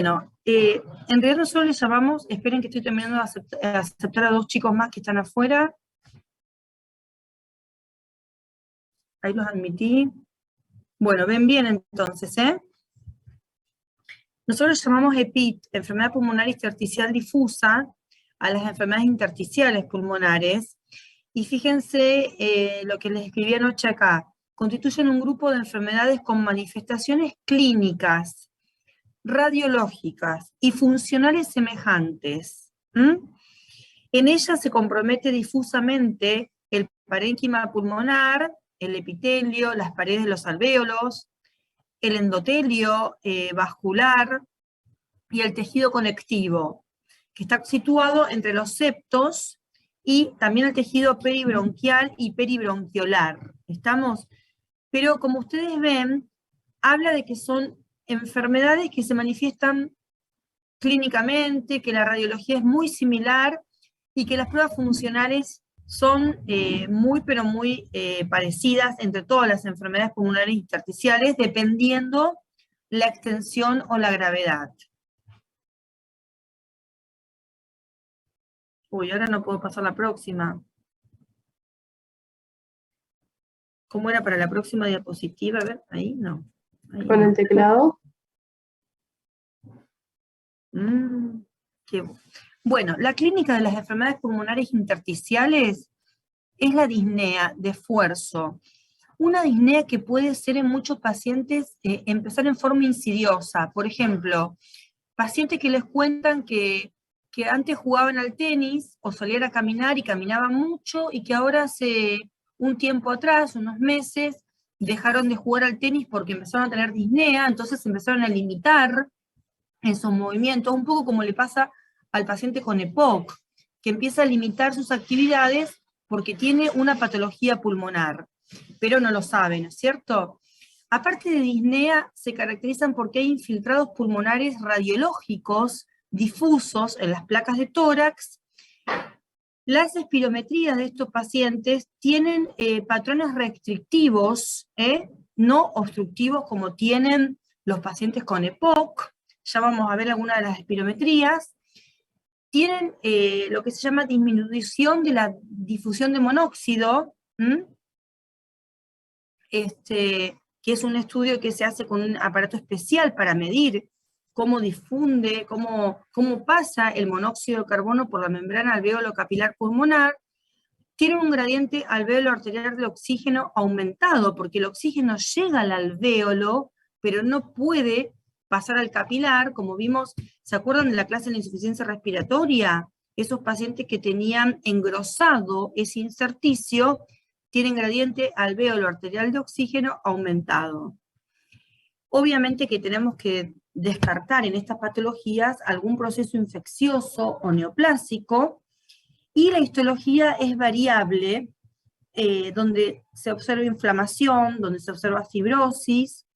En realidad nosotros les llamamos, esperen que estoy terminando de aceptar a 2 chicos más que están afuera. Ahí los admití. Bueno, ven bien entonces, ¿eh? Nosotros llamamos EPIT, enfermedad pulmonar intersticial difusa, a las enfermedades intersticiales pulmonares. Y fíjense lo que les escribí anoche acá. Constituyen un grupo de enfermedades con manifestaciones clínicas, radiológicas y funcionales semejantes. En ellas se compromete difusamente el parénquima pulmonar, el epitelio, las paredes de los alvéolos, el endotelio vascular y el tejido conectivo, que está situado entre los septos y también el tejido peribronquial y peribronquiolar. ¿Estamos? Pero como ustedes ven, habla de que son enfermedades que se manifiestan clínicamente, que la radiología es muy similar y que las pruebas funcionales son muy parecidas entre todas las enfermedades pulmonares intersticiales, dependiendo la extensión o la gravedad. Uy, ahora no puedo pasar la próxima. ¿Cómo era para la próxima diapositiva? A ver, ahí no. Ahí ¿Con el teclado? Bueno, la clínica de las enfermedades pulmonares intersticiales es la disnea de esfuerzo. Una disnea que puede ser en muchos pacientes empezar en forma insidiosa. Por ejemplo, pacientes que les cuentan que antes jugaban al tenis o salían a caminar y caminaban mucho y que ahora hace un tiempo atrás, unos meses, dejaron de jugar al tenis porque empezaron a tener disnea, entonces empezaron a limitar esos movimientos, un poco como le pasa al paciente con EPOC, que empieza a limitar sus actividades porque tiene una patología pulmonar, pero no lo sabe, ¿no es cierto? Aparte de disnea, se caracterizan porque hay infiltrados pulmonares radiológicos difusos en las placas de tórax. Las espirometrías de estos pacientes tienen patrones restrictivos, no obstructivos como tienen los pacientes con EPOC. Ya vamos a ver algunas de las espirometrías. Tienen lo que se llama disminución de la difusión de monóxido, que es un estudio que se hace con un aparato especial para medir cómo difunde, cómo pasa el monóxido de carbono por la membrana alvéolo capilar pulmonar. Tiene un gradiente alvéolo arterial de oxígeno aumentado, porque el oxígeno llega al alvéolo, pero no puede pasar al capilar, como vimos, ¿se acuerdan de la clase de la insuficiencia respiratoria? Esos pacientes que tenían engrosado ese intersticio tienen gradiente alvéolo arterial de oxígeno aumentado. Obviamente que tenemos que descartar en estas patologías algún proceso infeccioso o neoplásico, y la histología es variable, donde se observa inflamación, donde se observa fibrosis,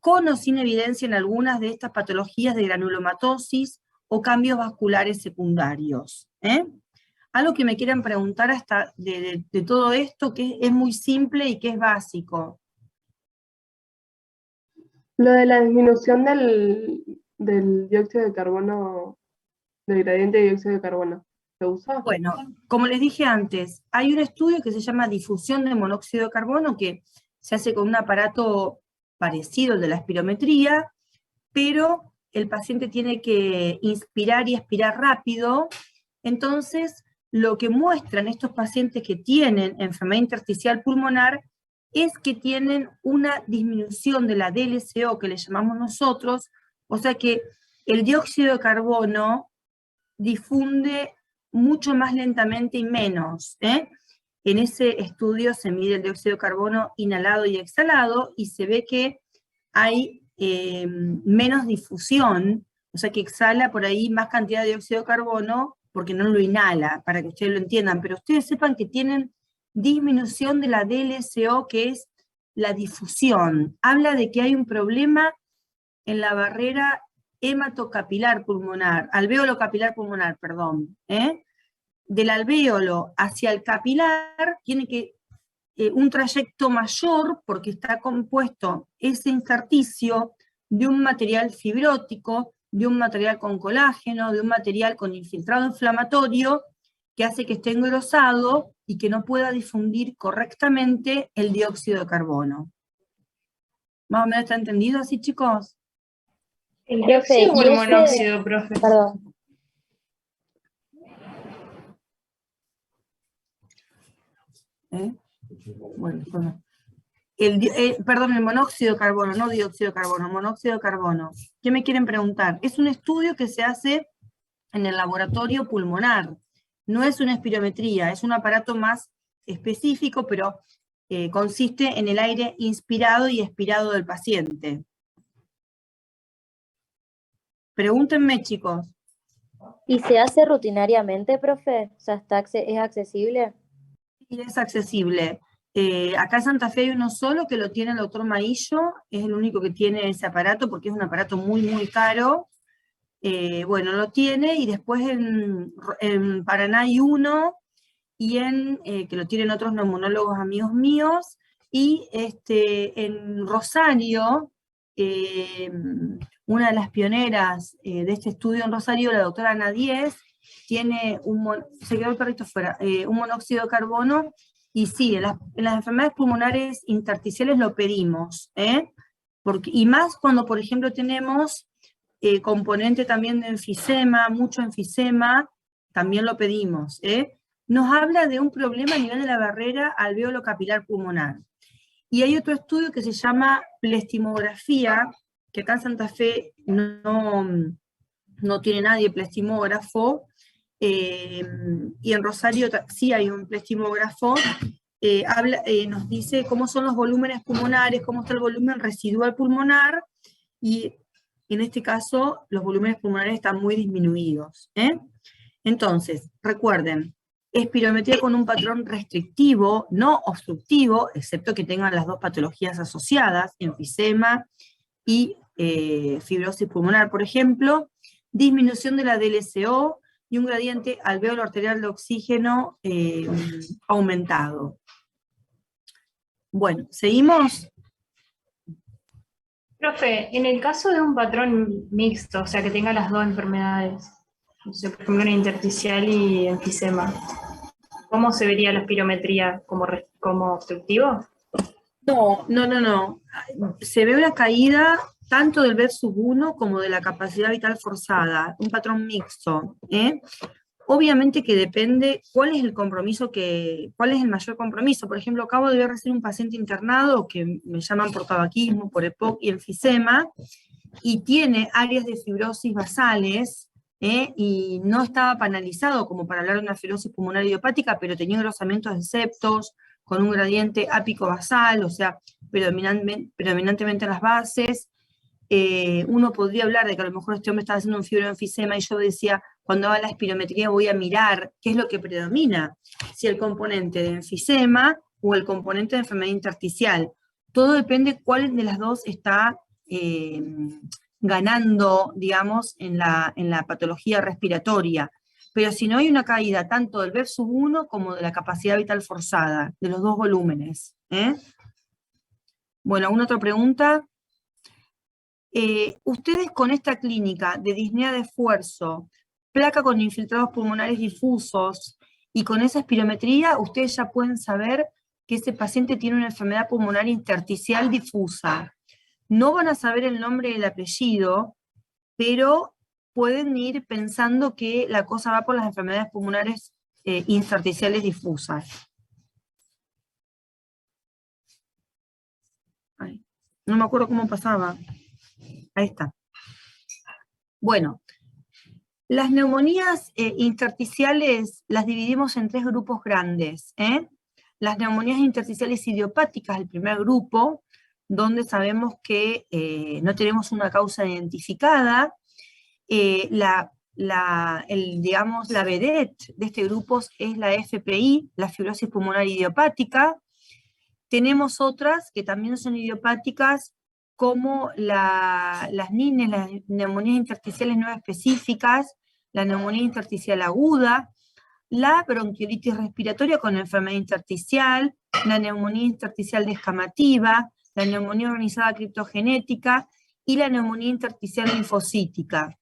con o sin evidencia en algunas de estas patologías de granulomatosis o cambios vasculares secundarios. Algo que me quieran preguntar hasta de todo esto, que es muy simple y que es básico. Lo de la disminución del dióxido de carbono, del gradiente de dióxido de carbono, ¿se usa? Bueno, como les dije antes, hay un estudio que se llama difusión de monóxido de carbono, que se hace con un aparato parecido al de la espirometría, pero el paciente tiene que inspirar y expirar rápido. Entonces, lo que muestran estos pacientes que tienen enfermedad intersticial pulmonar es que tienen una disminución de la DLCO, que le llamamos nosotros, o sea que el dióxido de carbono difunde mucho más lentamente y menos. En ese estudio se mide el dióxido de carbono inhalado y exhalado, y se ve que hay menos difusión, o sea que exhala por ahí más cantidad de dióxido de carbono porque no lo inhala, para que ustedes lo entiendan, pero ustedes sepan que tienen disminución de la DLCO, que es la difusión. Habla de que hay un problema en la barrera hematocapilar pulmonar, alvéolo capilar pulmonar, perdón, del alvéolo hacia el capilar tiene que un trayecto mayor, porque está compuesto ese intersticio de un material fibrótico de un material con colágeno, de un material con infiltrado inflamatorio, que hace que esté engrosado y que no pueda difundir correctamente el dióxido de carbono. ¿Más o menos está entendido así, chicos? ¿El Profe, dióxido o y el ese- monóxido, profe? Perdón. Bueno. Perdón, el monóxido de carbono, no dióxido de carbono, monóxido de carbono. ¿Qué me quieren preguntar? Es un estudio que se hace en el laboratorio pulmonar. No es una espirometría, es un aparato más específico, pero consiste en el aire inspirado y expirado del paciente. Pregúntenme, chicos. ¿Y se hace rutinariamente, profe? O sea, ¿es accesible? Y es accesible. Acá en Santa Fe hay uno solo que lo tiene el doctor Maillo, es el único que tiene ese aparato porque es un aparato muy, muy caro. Bueno, lo tiene, y después en Paraná hay uno, y que lo tienen otros neumonólogos amigos míos, y en Rosario, una de las pioneras de este estudio en Rosario, la doctora Ana Díez, tiene se quedó el perrito fuera, un monóxido de carbono, y sí, en las enfermedades pulmonares intersticiales lo pedimos, y más cuando, por ejemplo, tenemos componente también de enfisema, mucho enfisema, también lo pedimos, nos habla de un problema a nivel de la barrera alveolo-capilar pulmonar. Y hay otro estudio que se llama plestimografía, que acá en Santa Fe no tiene nadie plestimógrafo, y en Rosario sí hay un plestimógrafo. Nos dice cómo son los volúmenes pulmonares, cómo está el volumen residual pulmonar, y en este caso los volúmenes pulmonares están muy disminuidos. Entonces, recuerden, espirometría con un patrón restrictivo, no obstructivo, excepto que tengan las dos patologías asociadas, enfisema y fibrosis pulmonar, por ejemplo, disminución de la DLCO y un gradiente alveolo arterial de oxígeno aumentado. Bueno, ¿seguimos? Profe, en el caso de un patrón mixto, o sea, que tenga las dos enfermedades, no sé, por ejemplo, una intersticial y enfisema, ¿cómo se vería la espirometría? ¿Como obstructivo? No. Se ve una caída tanto del B1 como de la capacidad vital forzada, un patrón mixto. Obviamente que depende cuál es el mayor compromiso. Por ejemplo, acabo de recibir un paciente internado que me llaman por tabaquismo, por EPOC y enfisema, y tiene áreas de fibrosis basales, y no estaba panalizado como para hablar de una fibrosis pulmonar idiopática, pero tenía engrosamientos de septos, con un gradiente ápico-basal, o sea, predominantemente en las bases. Uno podría hablar de que a lo mejor este hombre estaba haciendo un fibroenfisema, y yo decía, cuando haga la espirometría voy a mirar qué es lo que predomina, si el componente de enfisema o el componente de enfermedad intersticial. Todo depende cuál de las dos está ganando, digamos, en la patología respiratoria. Pero si no hay una caída tanto del B1 como de la capacidad vital forzada, de los dos volúmenes. Bueno, ¿alguna otra pregunta? Ustedes con esta clínica de disnea de esfuerzo, placa con infiltrados pulmonares difusos, y con esa espirometría, ustedes ya pueden saber que ese paciente tiene una enfermedad pulmonar intersticial difusa. No van a saber el nombre y el apellido, pero pueden ir pensando que la cosa va por las enfermedades pulmonares intersticiales difusas. Ay, no me acuerdo cómo pasaba. Ahí está. Bueno, las neumonías intersticiales las dividimos en tres grupos grandes. Las neumonías intersticiales idiopáticas, el primer grupo, donde sabemos que no tenemos una causa identificada. Digamos, la vedette de este grupo es la FPI, la fibrosis pulmonar idiopática. Tenemos otras que también son idiopáticas, como las NINES, las neumonías intersticiales no específicas, la neumonía intersticial aguda, la bronquiolitis respiratoria con enfermedad intersticial, la neumonía intersticial descamativa, la neumonía organizada criptogenética y la neumonía intersticial linfocítica.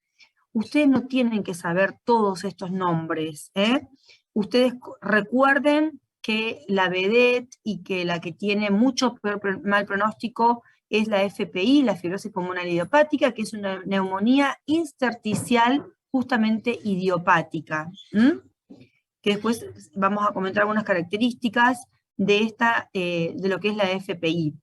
ustedes no tienen que saber todos estos nombres, ¿eh? Ustedes recuerden que la vedette y que la que tiene mucho mal pronóstico es la FPI, la fibrosis pulmonar idiopática, que es una neumonía intersticial justamente idiopática, que después vamos a comentar algunas características de lo que es la FPI,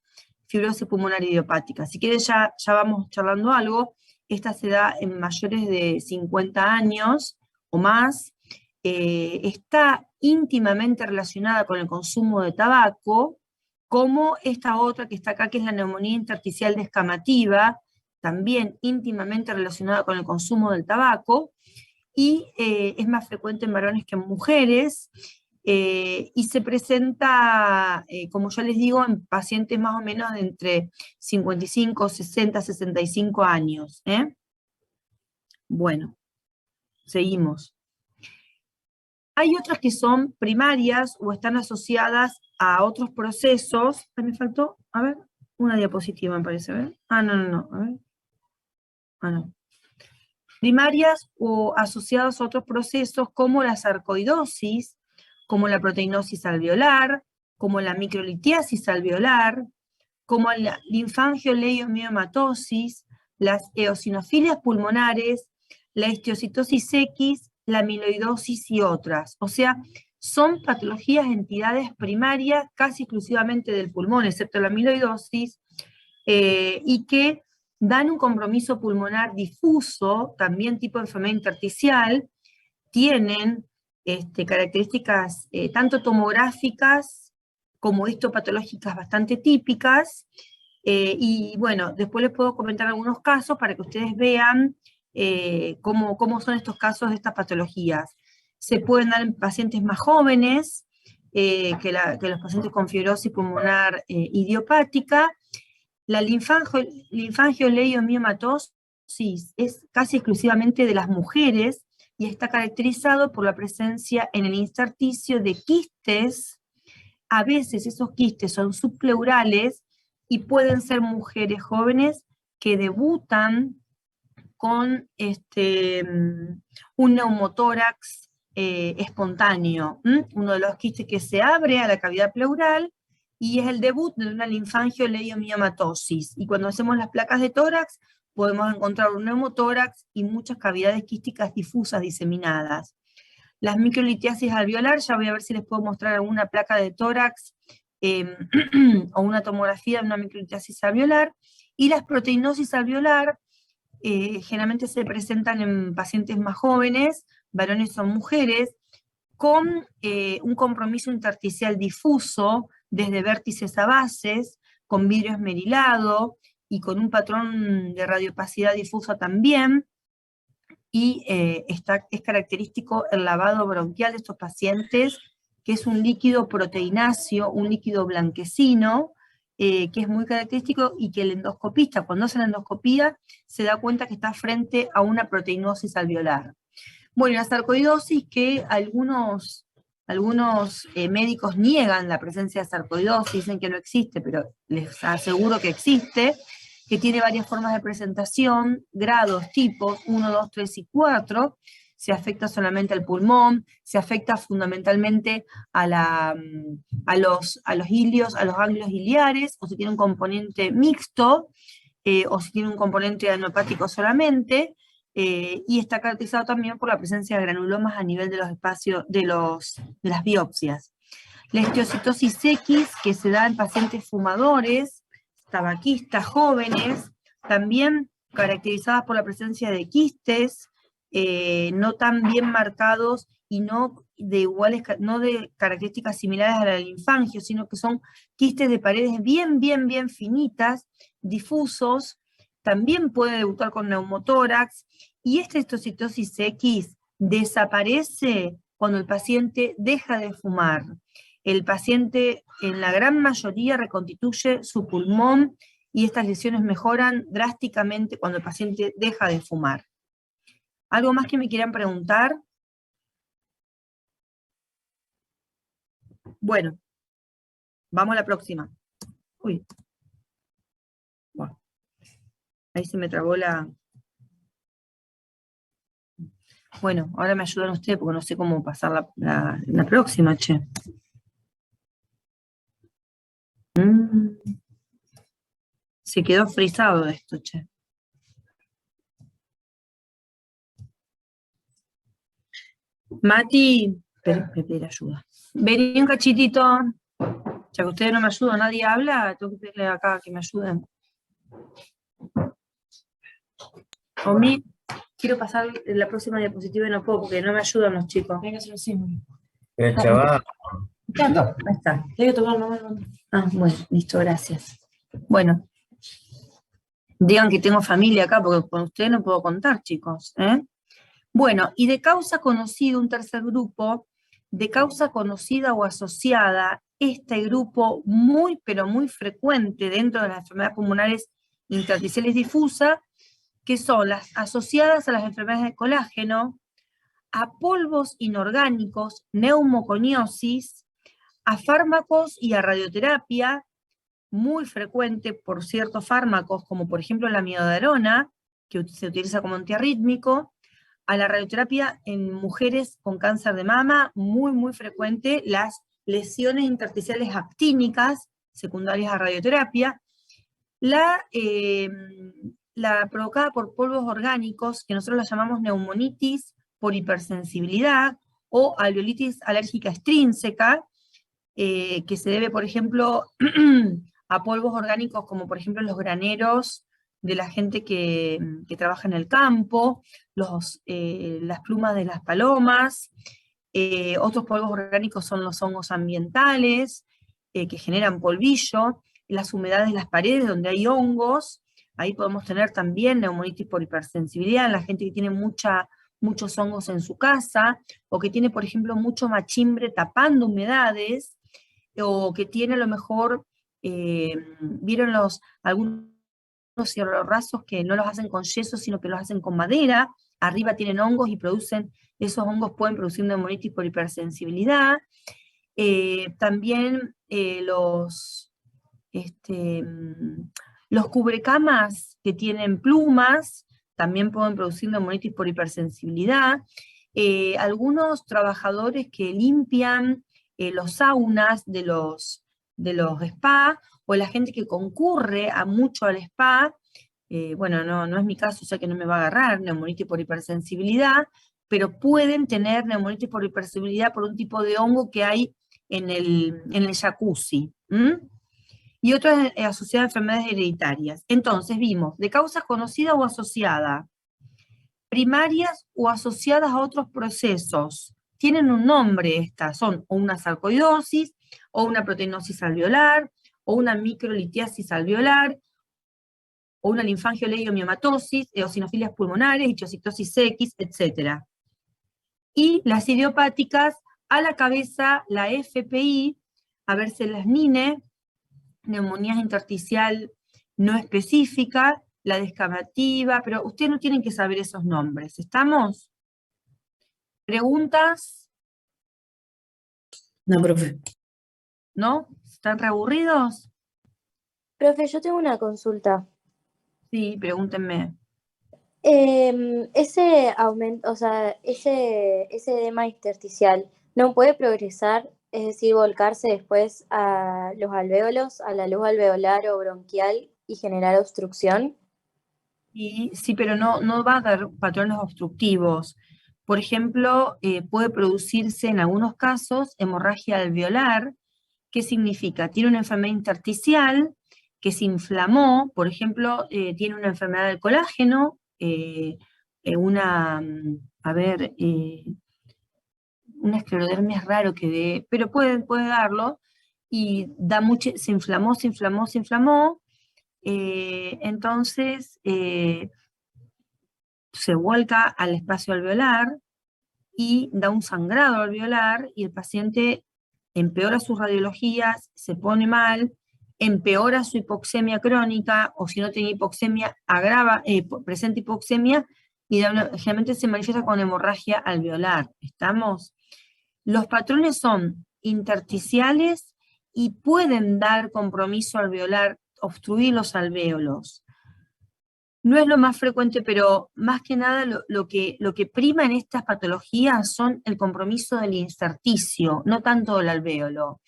fibrosis pulmonar idiopática. Si quieren ya vamos charlando algo. Esta se da en mayores de 50 años o más, está íntimamente relacionada con el consumo de tabaco, como esta otra que está acá, que es la neumonía intersticial descamativa, también íntimamente relacionada con el consumo del tabaco, y es más frecuente en varones que en mujeres, y se presenta, como ya les digo, en pacientes más o menos de entre 55, 60, 65 años. Bueno, seguimos. Hay otras que son primarias o están asociadas a otros procesos. Me faltó, a ver, una diapositiva me parece, ¿ver? Ah, no, a ver. Ah, no. Primarias o asociadas a otros procesos como la sarcoidosis, como la proteinosis alveolar, como la microlitiasis alveolar, como la linfangioleiomyomatosis, las eosinofilias pulmonares, la histiocytosis X, la amiloidosis y otras. O sea, son patologías, entidades primarias casi exclusivamente del pulmón, excepto la amiloidosis, y que dan un compromiso pulmonar difuso, también tipo enfermedad intersticial, tienen características tanto tomográficas como histopatológicas bastante típicas, y bueno, después les puedo comentar algunos casos para que ustedes vean cómo son estos casos de estas patologías. Se pueden dar en pacientes más jóvenes que los pacientes con fibrosis pulmonar idiopática. La linfangioleiomyomatosis es casi exclusivamente de las mujeres y está caracterizado por la presencia en el intersticio de quistes. A veces esos quistes son subpleurales y pueden ser mujeres jóvenes que debutan con un neumotórax espontáneo, uno de los quistes que se abre a la cavidad pleural, y es el debut de una linfangioleiomyomatosis. Y cuando hacemos las placas de tórax, podemos encontrar un neumotórax y muchas cavidades quísticas difusas diseminadas. Las microlitiasis alveolar, ya voy a ver si les puedo mostrar alguna placa de tórax o una tomografía de una microlitiasis alveolar. Y las proteinosis alveolar generalmente se presentan en pacientes más jóvenes, varones o mujeres, con un compromiso intersticial difuso, desde vértices a bases, con vidrio esmerilado y con un patrón de radiopacidad difusa también, y es característico el lavado bronquial de estos pacientes, que es un líquido proteináceo, un líquido blanquecino, que es muy característico, y que el endoscopista, cuando hace la endoscopía, se da cuenta que está frente a una proteinosis alveolar. Bueno, la sarcoidosis, que algunos médicos niegan la presencia de sarcoidosis, dicen que no existe, pero les aseguro que existe, que tiene varias formas de presentación, grados, tipos, 1, 2, 3 y 4, se afecta solamente al pulmón, se afecta fundamentalmente a los ilios, a los ganglios iliares, o si tiene un componente mixto, o si tiene un componente adenopático solamente, y está caracterizado también por la presencia de granulomas a nivel de los espacios, de las biopsias. La histiocytosis X, que se da en pacientes fumadores, tabaquistas, jóvenes, también caracterizadas por la presencia de quistes, no tan bien marcados y no de características similares a la linfangio, sino que son quistes de paredes bien finitas, difusos. También puede debutar con neumotórax, y esta histocitosis X desaparece cuando el paciente deja de fumar. El paciente, en la gran mayoría, reconstituye su pulmón, y estas lesiones mejoran drásticamente cuando el paciente deja de fumar. ¿Algo más que me quieran preguntar? Bueno, vamos a la próxima. Uy. Bueno. Ahí se me trabó la... Bueno, ahora me ayudan ustedes porque no sé cómo pasar la próxima, che. Se quedó frisado esto, che. Mati, me pedir ayuda. Vení un cachitito. Ya que ustedes no me ayudan, nadie habla, tengo que pedirle acá que me ayuden. Omi, quiero pasar la próxima diapositiva y no puedo porque no me ayudan los chicos. Venga, se lo sigo. Chaval. Ahí está. Tengo que tomar Ah, bueno, listo, gracias. Bueno, digan que tengo familia acá porque con ustedes no puedo contar, chicos. Bueno, y de causa conocida, un tercer grupo, de causa conocida o asociada, este grupo muy, pero muy frecuente dentro de las enfermedades pulmonares intersticiales difusas, que son las asociadas a las enfermedades de colágeno, a polvos inorgánicos, neumoconiosis, a fármacos y a radioterapia, muy frecuente por ciertos fármacos, como por ejemplo la amiodarona, que se utiliza como antiarrítmico, a la radioterapia en mujeres con cáncer de mama, muy, muy frecuente, las lesiones intersticiales actínicas, secundarias a radioterapia, la provocada por polvos orgánicos, que nosotros la llamamos neumonitis por hipersensibilidad, o alveolitis alérgica extrínseca, que se debe, por ejemplo, a polvos orgánicos como por ejemplo los graneros de la gente que trabaja en el campo, las plumas de las palomas, otros polvos orgánicos son los hongos ambientales, que generan polvillo, las humedades de las paredes donde hay hongos, ahí podemos tener también neumonitis por hipersensibilidad, en la gente que tiene muchos hongos en su casa, o que tiene, por ejemplo, mucho machimbre tapando humedades, o que tiene a lo mejor, vieron algunos cielorrasos que no los hacen con yeso, sino que los hacen con madera, arriba tienen hongos y esos hongos pueden producir neumonitis por hipersensibilidad. También los cubrecamas que tienen plumas también pueden producir neumonitis por hipersensibilidad. Algunos trabajadores que limpian los saunas de los spa, o la gente que concurre mucho al spa, bueno, no es mi caso, o sea que no me va a agarrar neumonitis por hipersensibilidad, pero pueden tener neumonitis por hipersensibilidad por un tipo de hongo que hay en el jacuzzi. Y otras asociadas a enfermedades hereditarias. Entonces vimos, de causas conocidas o asociadas, primarias o asociadas a otros procesos. Tienen un nombre estas, son o una sarcoidosis, o una proteinosis alveolar, o una microlitiasis alveolar, o una linfangioleidomiomatosis, eosinofilias pulmonares, idiocitosis X, etc. Y las idiopáticas, a la cabeza la FPI, a verse las NINE, neumonía intersticial no específica, la descamativa, pero ustedes no tienen que saber esos nombres. ¿Estamos? ¿Preguntas? No, profe. ¿No? ¿Están reaburridos? Profe, yo tengo una consulta. Sí, pregúntenme. Ese aumento, o sea, ese edema intersticial, ¿no puede progresar, es decir, volcarse después a los alvéolos, a la luz alveolar o bronquial y generar obstrucción? Sí, pero no va a dar patrones obstructivos. Por ejemplo, puede producirse en algunos casos hemorragia alveolar. ¿Qué significa? Tiene una enfermedad intersticial que se inflamó, por ejemplo, tiene una enfermedad del colágeno, una esclerodermia es raro que dé, pero puede darlo, y se inflamó, entonces se vuelca al espacio alveolar y da un sangrado alveolar, y el paciente empeora sus radiologías, se pone mal, empeora su hipoxemia crónica, o si no tiene hipoxemia, presenta hipoxemia, y generalmente se manifiesta con hemorragia alveolar. ¿Estamos? Los patrones son intersticiales y pueden dar compromiso alveolar, obstruir los alvéolos. No es lo más frecuente, pero más que nada lo que prima en estas patologías son el compromiso del intersticio, no tanto el alvéolo.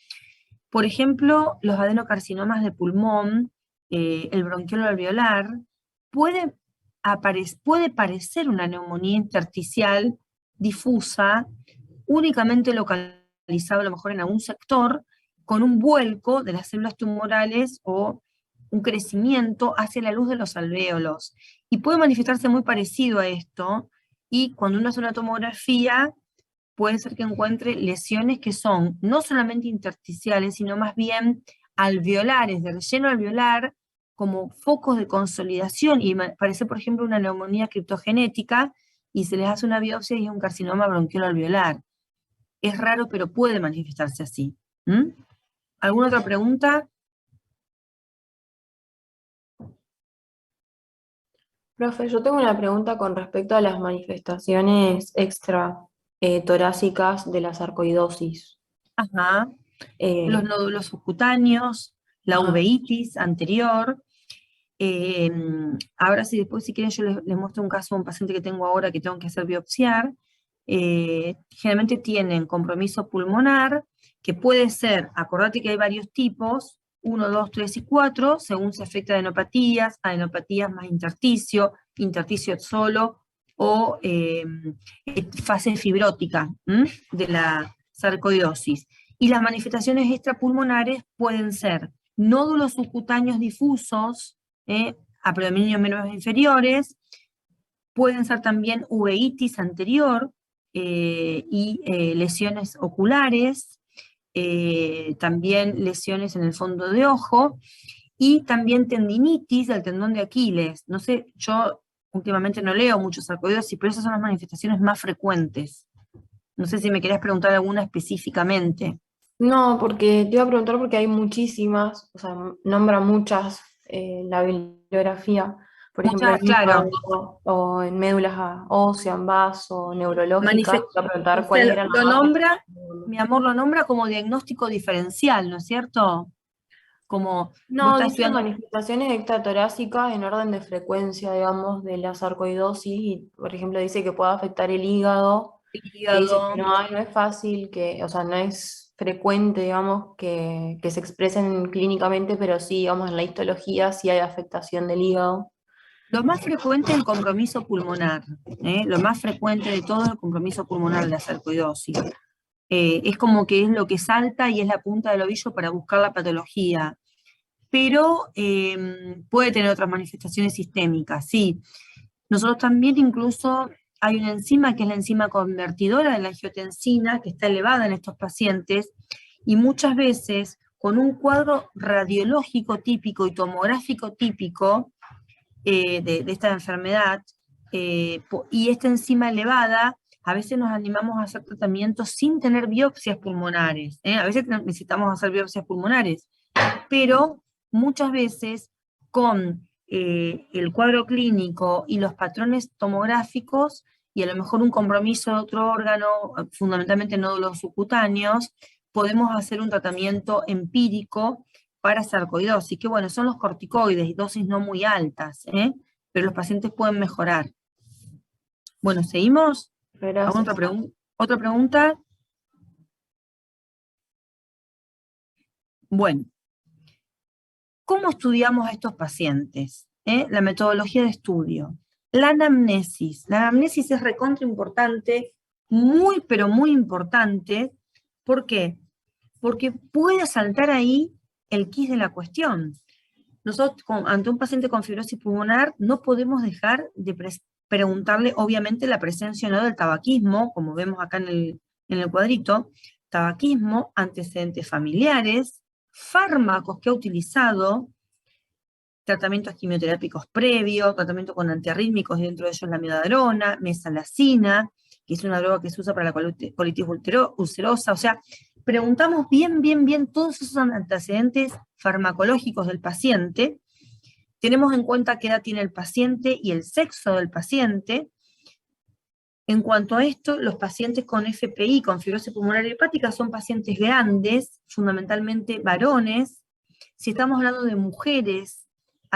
Por ejemplo, los adenocarcinomas de pulmón, el bronquiolo alveolar, puede parecer una neumonía intersticial difusa, únicamente localizado a lo mejor en algún sector, con un vuelco de las células tumorales o un crecimiento hacia la luz de los alvéolos. Y puede manifestarse muy parecido a esto, y cuando uno hace una tomografía, puede ser que encuentre lesiones que son no solamente intersticiales, sino más bien alveolares, de relleno alveolar, como focos de consolidación, y parece, por ejemplo, una neumonía criptogenética, y se les hace una biopsia y es un carcinoma bronquiolo alveolar. Es raro, pero puede manifestarse así. ¿Alguna otra pregunta? Profe, yo tengo una pregunta con respecto a las manifestaciones extra torácicas de la sarcoidosis. Ajá. Los Eh, nódulos subcutáneos, la ajá. uveitis anterior. Ahora sí, después si quieren yo les muestro un caso de un paciente que tengo ahora que tengo que hacer biopsiar. Generalmente tienen compromiso pulmonar, que puede ser, acordate que hay varios tipos, 1, 2, 3 y 4, según se afecta a adenopatías más intersticio solo, o fase fibrótica de la sarcoidosis. Y las manifestaciones extrapulmonares pueden ser nódulos subcutáneos difusos, a predominio menos inferiores, pueden ser también uveitis anterior y lesiones oculares, también lesiones en el fondo de ojo, y también tendinitis del tendón de Aquiles. No sé, yo últimamente no leo mucho sarcoidosis, pero esas son las manifestaciones más frecuentes. No sé si me querías preguntar alguna específicamente. No, porque te iba a preguntar porque hay muchísimas, o sea, nombra muchas la bibliografía, por ejemplo, Muchas, en claro, hígado o en médulas óseas, en vaso, neurológicas. Te iba a o preguntar sea, cuáles eran las lo más nombra, frecuentes. mi amor, lo nombra como diagnóstico diferencial, ¿no es cierto? Como vos No, estás dice estudiando manifestaciones extratorácicas en orden de frecuencia, digamos, de la sarcoidosis, y por ejemplo dice que puede afectar el hígado, el que dice que hígado. no es fácil, o sea, no es frecuente, digamos, que se expresen clínicamente, pero sí, digamos, en la histología sí hay afectación del hígado. Lo más frecuente es el compromiso pulmonar, lo más frecuente de todo es el compromiso pulmonar de la sarcoidosis. Es como que es lo que salta y es la punta del ovillo para buscar la patología. Pero puede tener otras manifestaciones sistémicas, sí. Nosotros también incluso hay una enzima que es la enzima convertidora de la angiotensina, que está elevada en estos pacientes, y muchas veces con un cuadro radiológico típico y tomográfico típico de esta enfermedad, y esta enzima elevada, a veces nos animamos a hacer tratamientos sin tener biopsias pulmonares. A veces necesitamos hacer biopsias pulmonares, pero muchas veces con el cuadro clínico y los patrones tomográficos, y a lo mejor un compromiso de otro órgano, fundamentalmente nódulos subcutáneos, podemos hacer un tratamiento empírico para sarcoidosis, que bueno, son los corticoides y dosis no muy altas, pero los pacientes pueden mejorar. Bueno, ¿seguimos? ¿Alguna Gracias. otra pregunta? Bueno, ¿cómo estudiamos a estos pacientes? La metodología de estudio. La anamnesis. La anamnesis es recontra importante, muy, pero muy importante. ¿Por qué? Porque puede saltar ahí el quid de la cuestión. Nosotros, ante un paciente con fibrosis pulmonar, no podemos dejar de preguntarle, obviamente, la presencia o no del tabaquismo, como vemos acá en el cuadrito, tabaquismo, antecedentes familiares, fármacos que ha utilizado, tratamientos quimioterápicos previos, tratamiento con antiarrítmicos, dentro de ellos la amiodarona, mesalazina, que es una droga que se usa para la colitis ulcerosa. O sea, preguntamos bien todos esos antecedentes farmacológicos del paciente, tenemos en cuenta qué edad tiene el paciente y el sexo del paciente. En cuanto a esto, los pacientes con FPI, con fibrosis pulmonar hepática, son pacientes grandes, fundamentalmente varones. Si estamos hablando de mujeres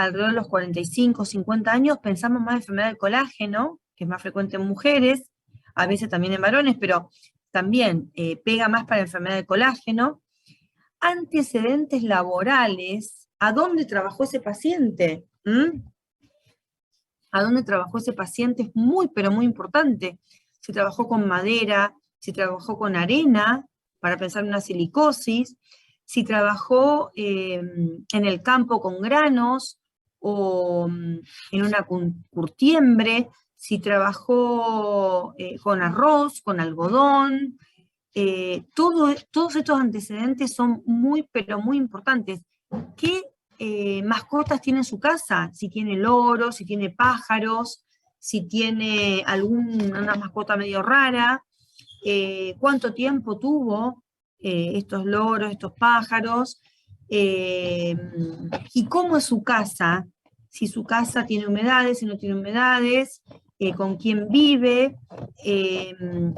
alrededor de los 45, 50 años, pensamos más en enfermedad del colágeno, que es más frecuente en mujeres, a veces también en varones, pero también pega más para la enfermedad del colágeno. Antecedentes laborales, ¿a dónde trabajó ese paciente? ¿A dónde trabajó ese paciente? Es muy, pero muy importante. Si trabajó con madera, si trabajó con arena, para pensar en una silicosis, si trabajó en el campo con granos, o en una curtiembre, si trabajó con arroz, con algodón, todos estos antecedentes son muy, pero muy importantes. ¿Qué mascotas tiene en su casa? Si tiene loros, si tiene pájaros, si tiene alguna mascota medio rara, cuánto tiempo tuvo estos loros, estos pájaros, y cómo es su casa, si su casa tiene humedades, si no tiene humedades, con quién vive.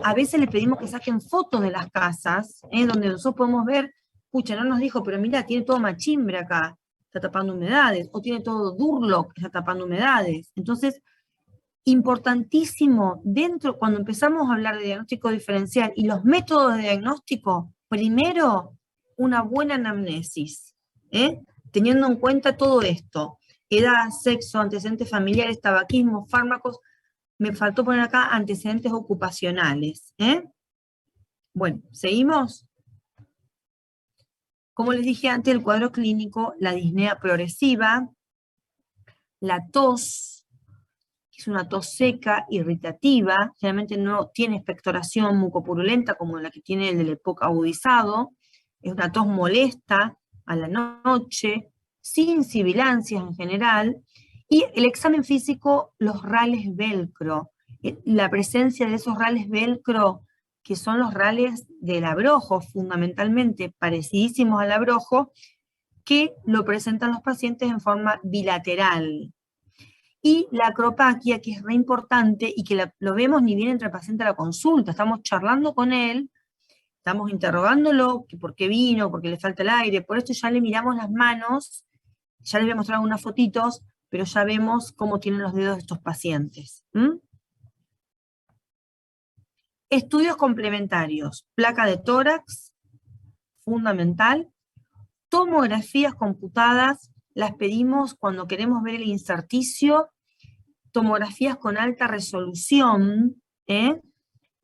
A veces les pedimos que saquen fotos de las casas, donde nosotros podemos ver, pucha, no nos dijo, pero mira, tiene todo machimbre acá, está tapando humedades, o tiene todo Durlock, está tapando humedades. Entonces, importantísimo, cuando empezamos a hablar de diagnóstico diferencial y los métodos de diagnóstico, primero, una buena anamnesis, teniendo en cuenta todo esto, edad, sexo, antecedentes familiares, tabaquismo, fármacos. Me faltó poner acá antecedentes ocupacionales. Bueno, ¿seguimos? Como les dije antes, el cuadro clínico, la disnea progresiva, la tos, que es una tos seca, irritativa, generalmente no tiene expectoración mucopurulenta como la que tiene el del EPOC agudizado, es una tos molesta a la noche, sin sibilancias en general, y el examen físico, los rales velcro, la presencia de esos rales velcro, que son los rales del abrojo, fundamentalmente parecidísimos al abrojo, que lo presentan los pacientes en forma bilateral. Y la acropaquia, que es re importante, y que lo vemos ni bien entre el paciente a la consulta, estamos charlando con él, estamos interrogándolo, que por qué vino, porque le falta el aire, por esto ya le miramos las manos, ya les voy a mostrar algunas fotitos, pero ya vemos cómo tienen los dedos estos pacientes. Estudios complementarios, placa de tórax, fundamental, tomografías computadas, las pedimos cuando queremos ver el inserticio, tomografías con alta resolución,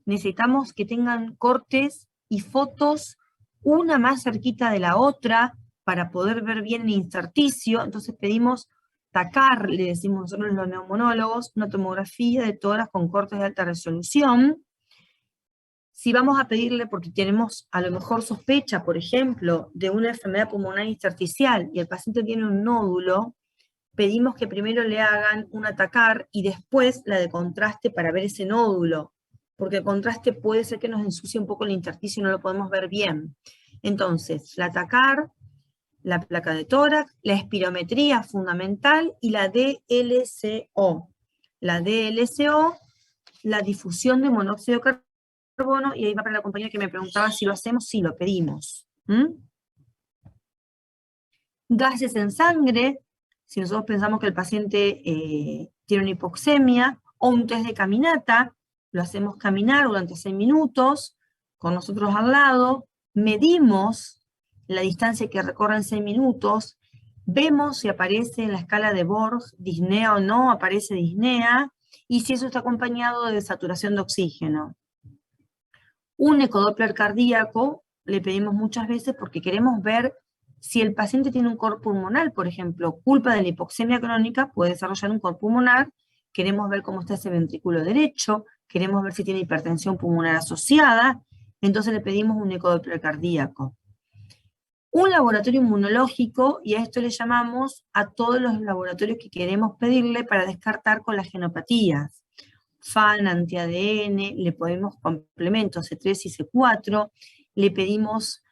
necesitamos que tengan cortes y fotos, una más cerquita de la otra, para poder ver bien el inserticio. Entonces pedimos TACAR, le decimos nosotros los neumonólogos, una tomografía de tórax con cortes de alta resolución. Si vamos a pedirle, porque tenemos a lo mejor sospecha, por ejemplo, de una enfermedad pulmonar intersticial y el paciente tiene un nódulo, pedimos que primero le hagan una TACAR y después la de contraste para ver ese nódulo, porque el contraste puede ser que nos ensucie un poco el intersticio y no lo podemos ver bien. Entonces, la TACAR, la placa de tórax, la espirometría fundamental y la DLCO. La DLCO, la difusión de monóxido de carbono, y ahí va para la compañera que me preguntaba si lo hacemos, sí, lo pedimos. Gases en sangre, si nosotros pensamos que el paciente tiene una hipoxemia, o un test de caminata, lo hacemos caminar durante 6 minutos, con nosotros al lado, medimos la distancia que recorre en 6 minutos, vemos si aparece en la escala de Borg, disnea o no, aparece disnea, y si eso está acompañado de saturación de oxígeno. Un ecodoppler cardíaco le pedimos muchas veces porque queremos ver si el paciente tiene un cor pulmonar, por ejemplo, culpa de la hipoxemia crónica, puede desarrollar un cor pulmonar, queremos ver cómo está ese ventrículo derecho, queremos ver si tiene hipertensión pulmonar asociada, entonces le pedimos un ecodoppler cardíaco. Un laboratorio inmunológico, y a esto le llamamos a todos los laboratorios que queremos pedirle para descartar colagenopatías. FAN, anti-ADN, le pedimos complementos C3 y C4, le pedimos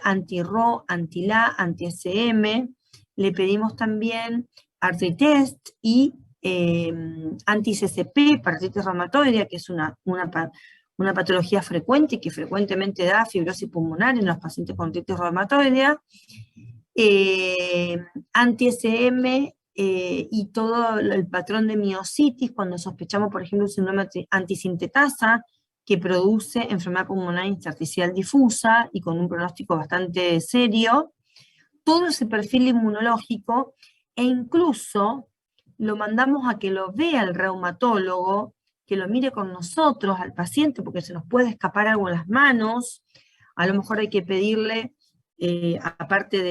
anti-RO, anti-LA, anti-SM, le pedimos también ArtriTest y anti-CCP, para artritis reumatoidea, que es una patología frecuente y que frecuentemente da fibrosis pulmonar en los pacientes con artritis reumatoidea, anti-SM y todo el patrón de miositis, cuando sospechamos, por ejemplo, un síndrome antisintetasa, que produce enfermedad pulmonar intersticial difusa y con un pronóstico bastante serio, todo ese perfil inmunológico, e incluso lo mandamos a que lo vea el reumatólogo, que lo mire con nosotros al paciente, porque se nos puede escapar algo en las manos, a lo mejor hay que pedirle, aparte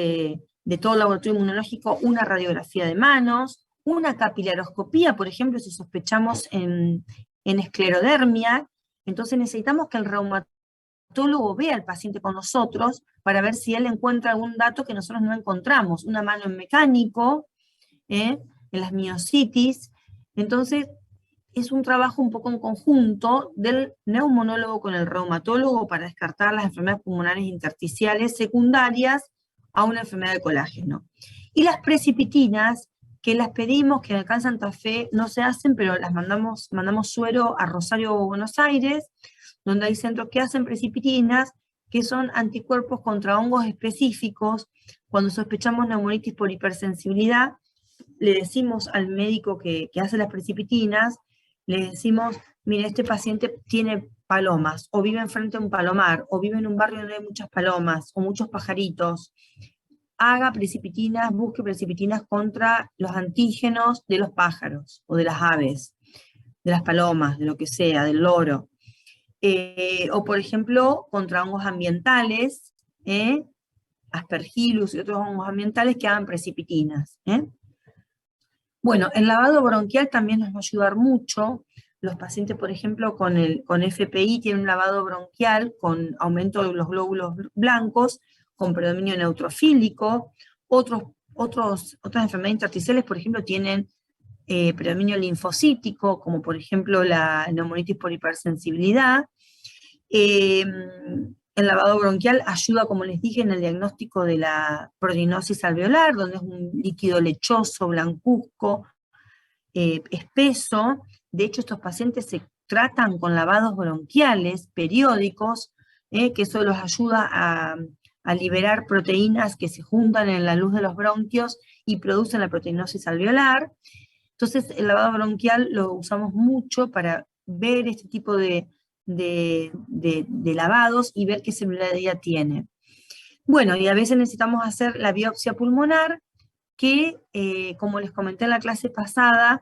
de todo el laboratorio inmunológico, una radiografía de manos, una capilaroscopía, por ejemplo, si sospechamos en esclerodermia. Entonces necesitamos que el reumatólogo vea al paciente con nosotros para ver si él encuentra algún dato que nosotros no encontramos, una mano en mecánico, en las miositis. Entonces es un trabajo un poco en conjunto del neumonólogo con el reumatólogo para descartar las enfermedades pulmonares intersticiales secundarias a una enfermedad de colágeno. Y las precipitinas, que las pedimos, que acá en Santa Fe no se hacen, pero las mandamos suero a Rosario o Buenos Aires, donde hay centros que hacen precipitinas, que son anticuerpos contra hongos específicos. Cuando sospechamos neumonitis por hipersensibilidad, le decimos al médico que hace las precipitinas, le decimos, mire, este paciente tiene palomas, o vive enfrente de un palomar, o vive en un barrio donde hay muchas palomas, o muchos pajaritos. Haga precipitinas, busque precipitinas contra los antígenos de los pájaros, o de las aves, de las palomas, de lo que sea, del loro. O por ejemplo, contra hongos ambientales, Aspergillus y otros hongos ambientales que hagan precipitinas. Bueno, el lavado bronquial también nos va a ayudar mucho. Los pacientes, por ejemplo, con FPI tienen un lavado bronquial con aumento de los glóbulos blancos, con predominio neutrofílico. Otras enfermedades intersticiales, por ejemplo, tienen predominio linfocítico, como por ejemplo la neumonitis por hipersensibilidad. El lavado bronquial ayuda, como les dije, en el diagnóstico de la proteinosis alveolar, donde es un líquido lechoso, blancuzco, espeso. De hecho, estos pacientes se tratan con lavados bronquiales periódicos, que eso los ayuda a liberar proteínas que se juntan en la luz de los bronquios y producen la proteinosis alveolar. Entonces, el lavado bronquial lo usamos mucho para ver este tipo de lavados y ver qué celularidad tiene. Bueno, y a veces necesitamos hacer la biopsia pulmonar, que como les comenté en la clase pasada,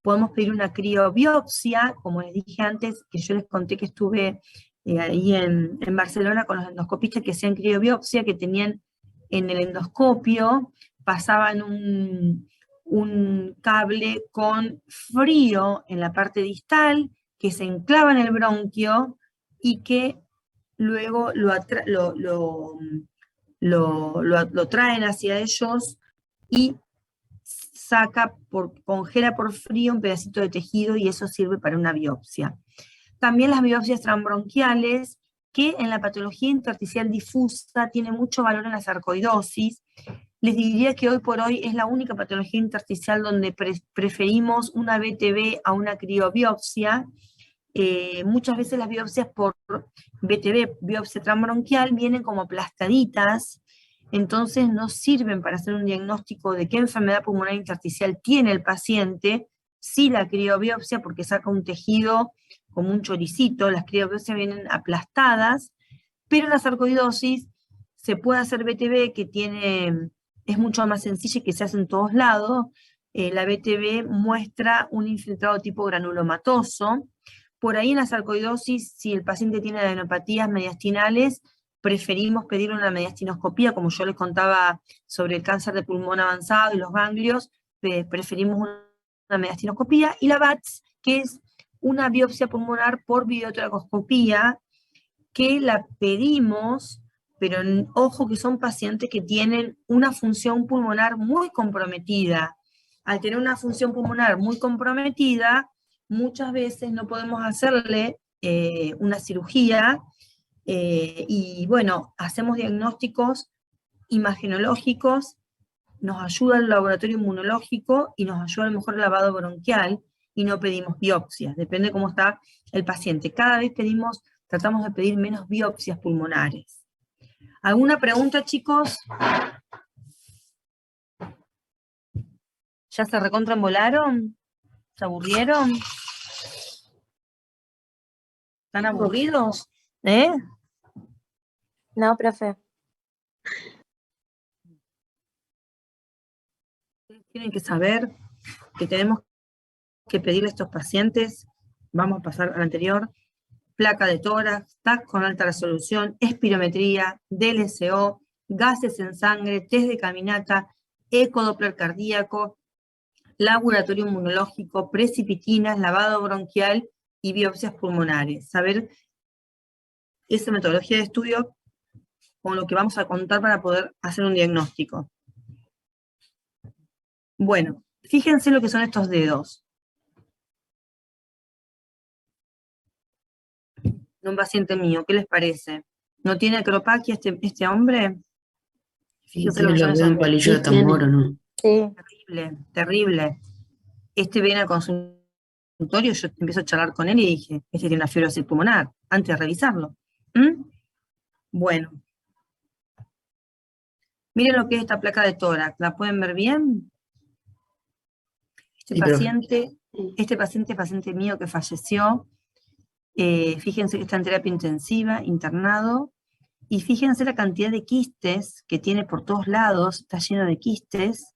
podemos pedir una criobiopsia, como les dije antes, que yo les conté que estuve ahí en Barcelona con los endoscopistas que hacían criobiopsia, que tenían en el endoscopio, pasaban un cable con frío en la parte distal, que se enclava en el bronquio y que luego lo traen hacia ellos y congela por frío un pedacito de tejido, y eso sirve para una biopsia. También las biopsias transbronquiales, que en la patología intersticial difusa tiene mucho valor en la sarcoidosis. Les diría que hoy por hoy es la única patología intersticial donde preferimos una BTB a una criobiopsia. Muchas veces las biopsias por BTB, biopsia transbronquial, vienen como aplastaditas, entonces no sirven para hacer un diagnóstico de qué enfermedad pulmonar intersticial tiene el paciente. Sí, la criobiopsia, porque saca un tejido como un choricito, las criobiopsias vienen aplastadas, pero la sarcoidosis se puede hacer BTB, que es mucho más sencilla y que se hace en todos lados. La BTB muestra un infiltrado tipo granulomatoso. Por ahí en la sarcoidosis, si el paciente tiene adenopatías mediastinales, preferimos pedir una mediastinoscopía, como yo les contaba sobre el cáncer de pulmón avanzado y los ganglios, preferimos una mediastinoscopía. Y la BATS, que es una biopsia pulmonar por videotracoscopía, que la pedimos, pero ojo que son pacientes que tienen una función pulmonar muy comprometida. Al tener una función pulmonar muy comprometida, muchas veces no podemos hacerle una cirugía, y bueno, hacemos diagnósticos imagenológicos, nos ayuda el laboratorio inmunológico y nos ayuda a lo mejor el lavado bronquial, y no pedimos biopsias, depende de cómo está el paciente. Cada vez tratamos de pedir menos biopsias pulmonares. ¿Alguna pregunta, chicos? ¿Ya se recontraembolaron? ¿Se aburrieron? ¿Están aburridos? No, profe. Tienen que saber que tenemos que pedirle a estos pacientes, vamos a pasar al anterior, placa de tórax, TAC con alta resolución, espirometría, DLCO, gases en sangre, test de caminata, ecodoppler cardíaco, laboratorio inmunológico, precipitinas, lavado bronquial y biopsias pulmonares. Saber esa metodología de estudio con lo que vamos a contar para poder hacer un diagnóstico. Bueno, fíjense lo que son estos dedos. De un paciente mío, ¿qué les parece? ¿No tiene acropaquia este hombre? Fíjense lo que son Tiene esos un dedos. palillo de tambor, ¿o no? Sí. Terrible, terrible. Viene al consultorio, yo empiezo a charlar con él y dije, este tiene una fibrosis pulmonar, antes de revisarlo. Bueno. Miren lo que es esta placa de tórax, ¿la pueden ver bien? Este paciente es paciente mío que falleció. Fíjense que está en terapia intensiva, internado, y fíjense la cantidad de quistes que tiene por todos lados, está lleno de quistes.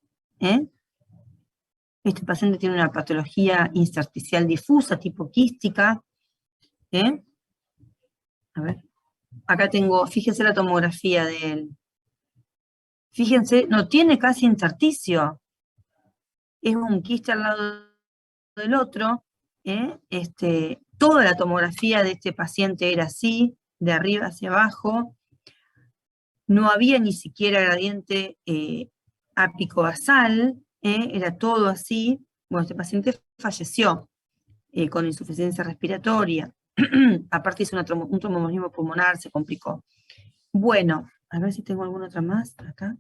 Este paciente tiene una patología intersticial difusa, tipo quística. A ver, acá tengo, fíjense la tomografía de él. Fíjense, no tiene casi intersticio. Es un quiste al lado del otro. Toda la tomografía de este paciente era así, de arriba hacia abajo. No había ni siquiera gradiente ápico-basal, era todo así. Bueno, este paciente falleció con insuficiencia respiratoria. Aparte hizo un tromboembolismo pulmonar, se complicó. Bueno, a ver si tengo alguna otra más acá.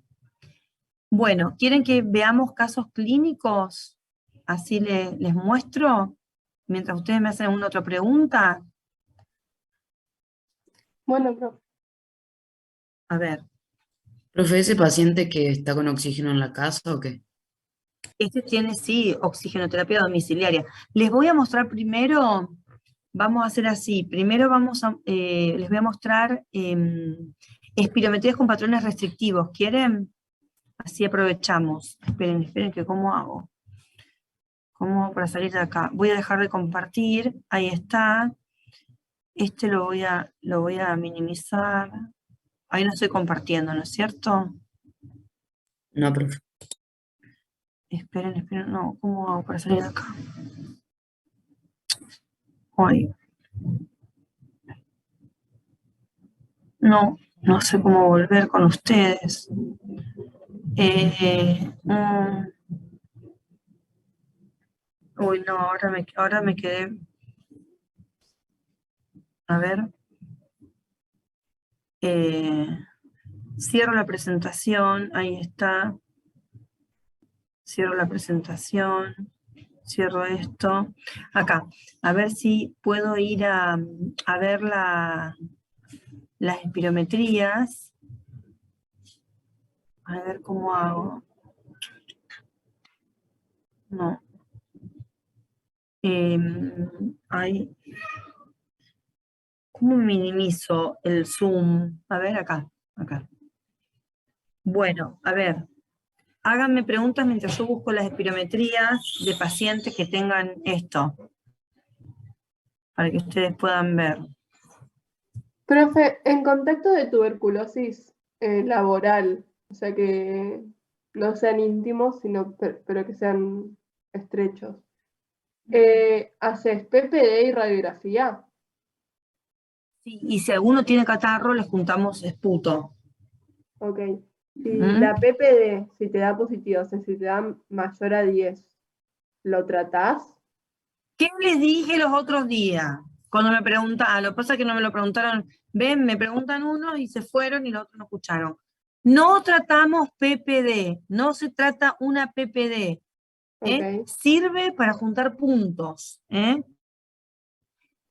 Bueno, ¿quieren que veamos casos clínicos? Así les muestro, mientras ustedes me hacen alguna otra pregunta. Bueno, profe. A ver. Profe, ¿ese paciente que está con oxígeno en la casa o qué? Este tiene, sí, oxigenoterapia domiciliaria. Les voy a mostrar primero, vamos a hacer así, primero les voy a mostrar espirometrías con patrones restrictivos. ¿Quieren? Así aprovechamos. Esperen, que ¿cómo hago? ¿Cómo hago para salir de acá? Voy a dejar de compartir, ahí está. Este lo voy a minimizar. Ahí no estoy compartiendo, ¿no es cierto? No, profe. Esperen, no, ¿cómo hago para salir de acá? Ay. No sé cómo volver con ustedes. Uy, no, ahora me quedé. A ver. Cierro la presentación, ahí está. Cierro la presentación. Cierro esto. Acá. A ver si puedo ir a ver las espirometrías. A ver cómo hago. No. Ahí. ¿Cómo minimizo el zoom? A ver, acá. Bueno, a ver. Háganme preguntas mientras yo busco las espirometrías de pacientes que tengan esto. Para que ustedes puedan ver. Profe, en contexto de tuberculosis laboral, o sea que no sean íntimos, pero que sean estrechos, ¿haces PPD y radiografía? Sí, y si alguno tiene catarro, les juntamos esputo. Ok. Si la PPD, si te da positivo, o sea, si te da mayor a 10, ¿lo tratás? ¿Qué les dije los otros días? Cuando me preguntaban, lo que pasa es que no me lo preguntaron, me preguntan unos y se fueron y los otros no escucharon. No tratamos PPD, no se trata una PPD. Okay. Sirve para juntar puntos,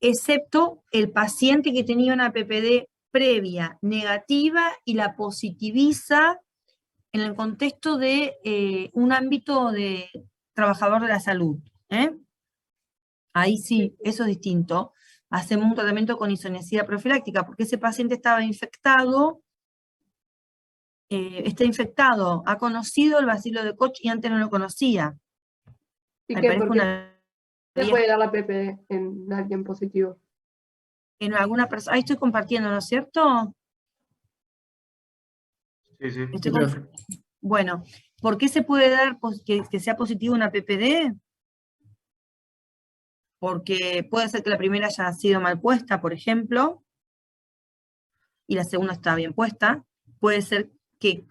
excepto el paciente que tenía una PPD previa negativa y la positiviza en el contexto de un ámbito de trabajador de la salud. Ahí sí, eso es distinto. Hacemos un tratamiento con isoniazida profiláctica, porque ese paciente estaba infectado, está infectado, ha conocido el bacilo de Koch y antes no lo conocía. ¿Y Me qué? parece ¿Por qué una se puede dar la PPD en alguien positivo? en alguna persona. Ahí estoy compartiendo, ¿no es cierto? Sí, sí. Estoy Sí, profe. Bueno, ¿por qué se puede dar que sea positivo una PPD? Porque puede ser que la primera haya sido mal puesta, por ejemplo, y la segunda está bien puesta. Puede ser que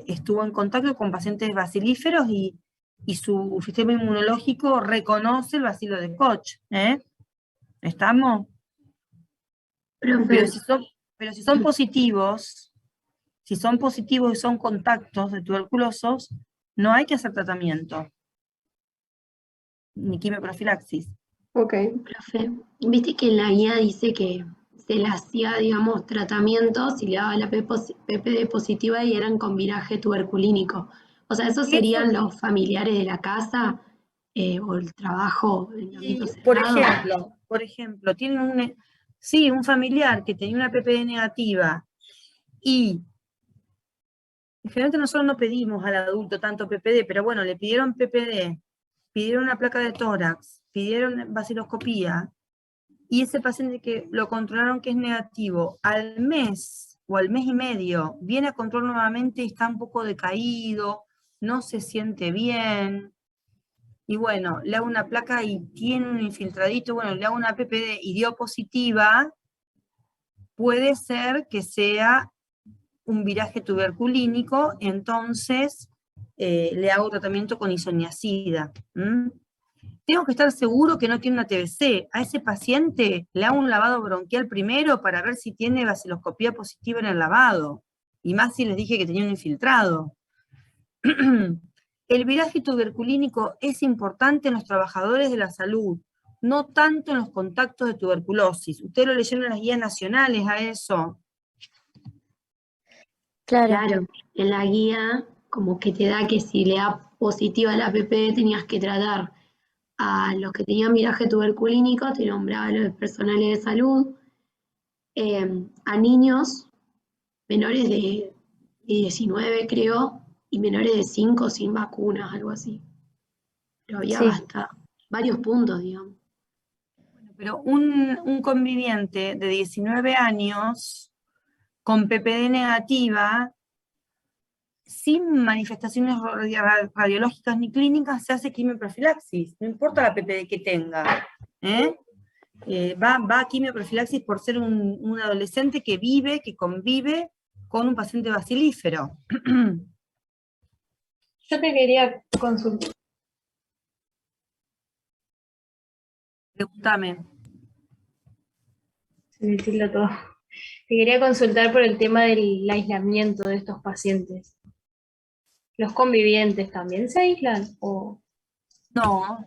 estuvo en contacto con pacientes bacilíferos y su sistema inmunológico reconoce el bacilo de Koch. ¿Estamos? Pero Profe, si son positivos, y son contactos de tuberculosos, no hay que hacer tratamiento, ni quimioprofilaxis. Ok. profe, viste que en la guía dice que se le hacía, digamos, tratamientos y le daba la PPD positiva y eran con viraje tuberculínico. O sea, ¿esos serían Eso, los familiares de la casa o el trabajo en ámbito por cerrado? ejemplo, tienen un familiar que tenía una PPD negativa y generalmente nosotros no pedimos al adulto tanto PPD, pero bueno, le pidieron PPD, pidieron una placa de tórax, pidieron vaciloscopía, y ese paciente que lo controlaron que es negativo, al mes o al mes y medio, viene a control nuevamente y está un poco decaído, no se siente bien, y bueno, le hago una placa y tiene un infiltradito, bueno, le hago una PPD y dio positiva, puede ser que sea un viraje tuberculínico, entonces le hago tratamiento con isoniazida. Tengo que estar seguro que no tiene una TBC. A ese paciente le hago un lavado bronquial primero para ver si tiene baciloscopía positiva en el lavado. Y más si les dije que tenía un infiltrado. El viraje tuberculínico es importante en los trabajadores de la salud, no tanto en los contactos de tuberculosis. Ustedes lo leyeron en las guías nacionales a eso. Claro, Claro, en la guía como que te da que si le da positiva la PPD tenías que tratar a los que tenían viraje tuberculínico, te nombraba a los personales de salud, a niños menores de 19 creo, y menores de 5 sin vacunas, algo así. Pero había sí. varios puntos, digamos. Pero un conviviente de 19 años con PPD negativa, sin manifestaciones radiológicas ni clínicas, se hace quimioprofilaxis, no importa la PPD que tenga. Va a quimioprofilaxis por ser un adolescente que vive, que convive con un paciente bacilífero. Yo te quería consultar. Pregúntame. Se me tilda todo. Te quería consultar por el tema del aislamiento de estos pacientes. ¿Los convivientes también se aíslan? ¿O No.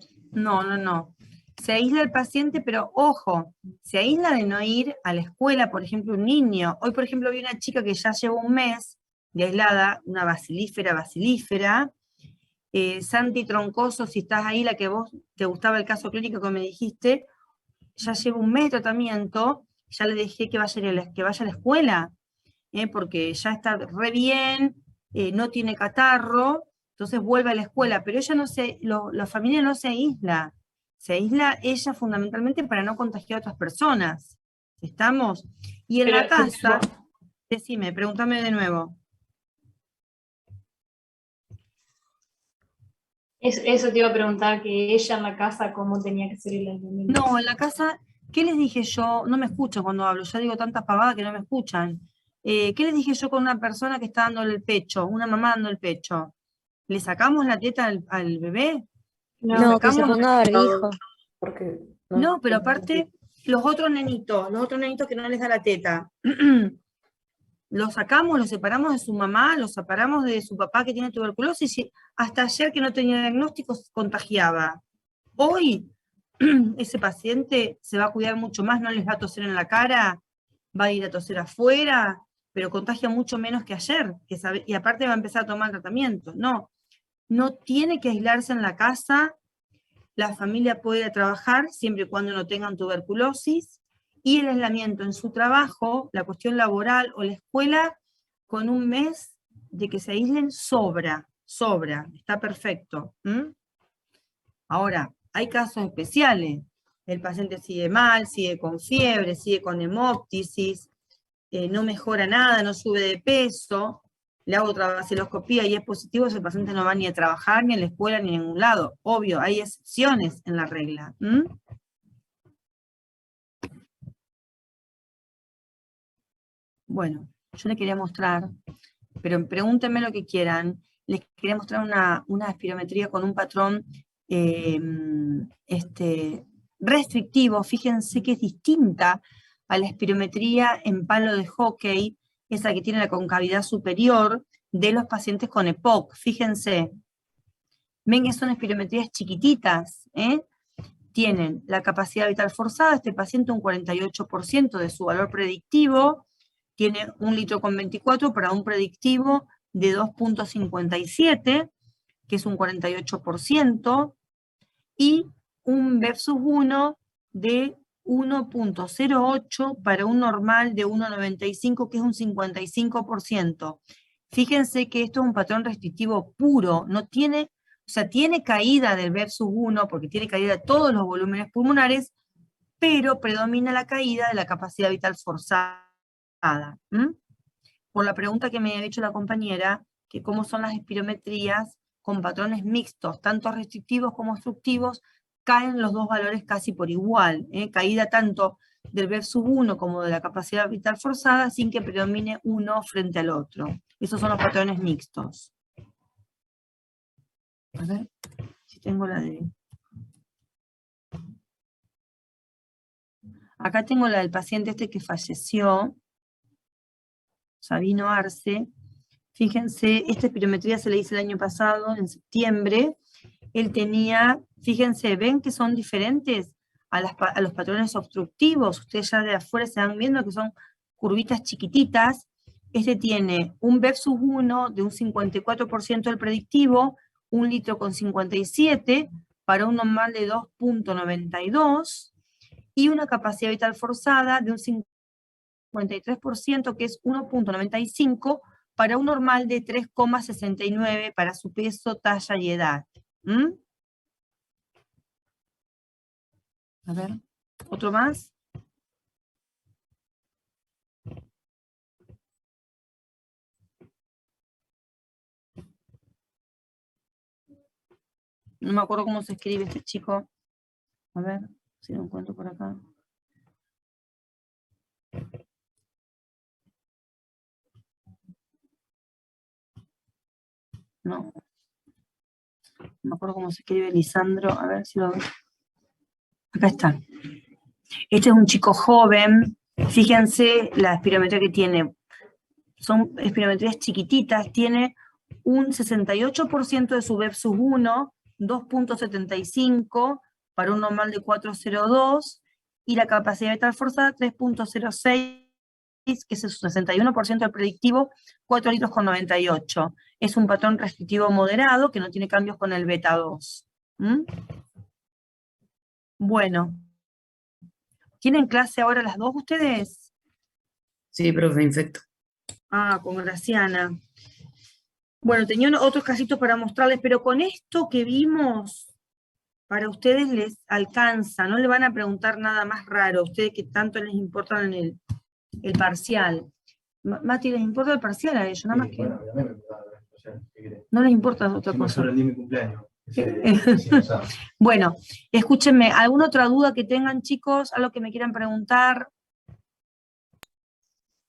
Se aísla el paciente, pero ojo, se aísla de no ir a la escuela, por ejemplo, un niño. Hoy, por ejemplo, vi una chica que ya llevó un mes de aislada, una bacilífera. Santi Troncoso, si estás ahí, la que vos te gustaba el caso clínico que me dijiste, ya lleva un mes de tratamiento, ya le dejé que vaya a la escuela, porque ya está re bien, no tiene catarro, entonces vuelve a la escuela, pero ella la familia no se aísla ella fundamentalmente para no contagiar a otras personas. ¿Estamos? Y en la casa, decime, pregúntame de nuevo. eso te iba a preguntar, que ella en la casa, ¿cómo tenía que ser el aislamiento? No, en la casa, ¿qué les dije yo? No me escuchan cuando hablo, ya digo tantas pavadas que no me escuchan. ¿Qué les dije yo con una persona que está dándole el pecho, una mamá dando el pecho? ¿Le sacamos la teta al bebé? ¿Le No, que se sacamos? ponga barbijo. Porque No, pero aparte, los otros nenitos que no les da la teta, los sacamos, los separamos de su mamá, los separamos de su papá que tiene tuberculosis, y hasta ayer que no tenía diagnóstico contagiaba. Hoy ese paciente se va a cuidar mucho más, no les va a toser en la cara, va a ir a toser afuera, pero contagia mucho menos que ayer, y aparte va a empezar a tomar tratamiento. No, no tiene que aislarse en la casa, la familia puede ir a trabajar siempre y cuando no tengan tuberculosis, y el aislamiento en su trabajo, la cuestión laboral o la escuela, con un mes de que se aíslen sobra, está perfecto. Ahora, hay casos especiales. El paciente sigue mal, sigue con fiebre, sigue con hemóptisis, no mejora nada, no sube de peso, le hago otra vaciloscopía y es positivo, ese paciente no va ni a trabajar, ni a la escuela, ni a ningún lado. Obvio, hay excepciones en la regla. Bueno, yo les quería mostrar, pero pregúntenme lo que quieran, les quería mostrar una espirometría con un patrón restrictivo. Fíjense que es distinta a la espirometría en palo de hockey, esa que tiene la concavidad superior de los pacientes con EPOC. Fíjense, ven que son espirometrías chiquititas, tienen la capacidad vital forzada, este paciente un 48% de su valor predictivo, tiene 1 litro con 24 para un predictivo de 2.57, que es un 48%, y un versus 1 de 1.08 para un normal de 1.95, que es un 55%. Fíjense que esto es un patrón restrictivo puro, no tiene, o sea, tiene caída del versus 1, porque tiene caída de todos los volúmenes pulmonares, pero predomina la caída de la capacidad vital forzada. Por la pregunta que me había hecho la compañera, que cómo son las espirometrías con patrones mixtos, tanto restrictivos como obstructivos, caen los dos valores casi por igual, caída tanto del versus 1 como de la capacidad vital forzada, sin que predomine uno frente al otro. Esos son los patrones mixtos. A ver si tengo la de... Acá tengo la del paciente este que falleció, Sabino Arce. Fíjense, esta espirometría se le hizo el año pasado, en septiembre. Él tenía, fíjense, ven que son diferentes a los patrones obstructivos. Ustedes ya de afuera se van viendo que son curvitas chiquititas. Este tiene un versus 1 de un 54% del predictivo, 1 litro con 57 para un normal de 2.92 y una capacidad vital forzada de un 53%, que es 1.95 para un normal de 3,69 para su peso, talla y edad. A ver, ¿otro más? No me acuerdo cómo se escribe este chico. A ver, si lo encuentro por acá. No. No me acuerdo cómo se escribe Lisandro. A ver si lo veo. Acá está. Este es un chico joven. Fíjense la espirometría que tiene. Son espirometrías chiquititas. Tiene un 68% de su versus 1, 2.75 para un normal de 4.02 y la capacidad vital forzada 3.06, que es el 61% del predictivo, 4 litros con 98. Es un patrón restrictivo moderado que no tiene cambios con el beta 2. Bueno. ¿Tienen clase ahora las dos ustedes? Sí, profe, infecto. Ah, con Graciana. Bueno, tenía otros casitos para mostrarles, pero con esto que vimos, para ustedes les alcanza, no le van a preguntar nada más raro, a ustedes que tanto les importa en el parcial. Mati, ¿les importa el parcial a ellos? Nada más que... Bueno, a mí me importa el parcial, ¿qué querés? No les importa otra cosa. Me sorprendí mi cumpleaños. Bueno, escúchenme, ¿alguna otra duda que tengan, chicos? ¿Algo que me quieran preguntar?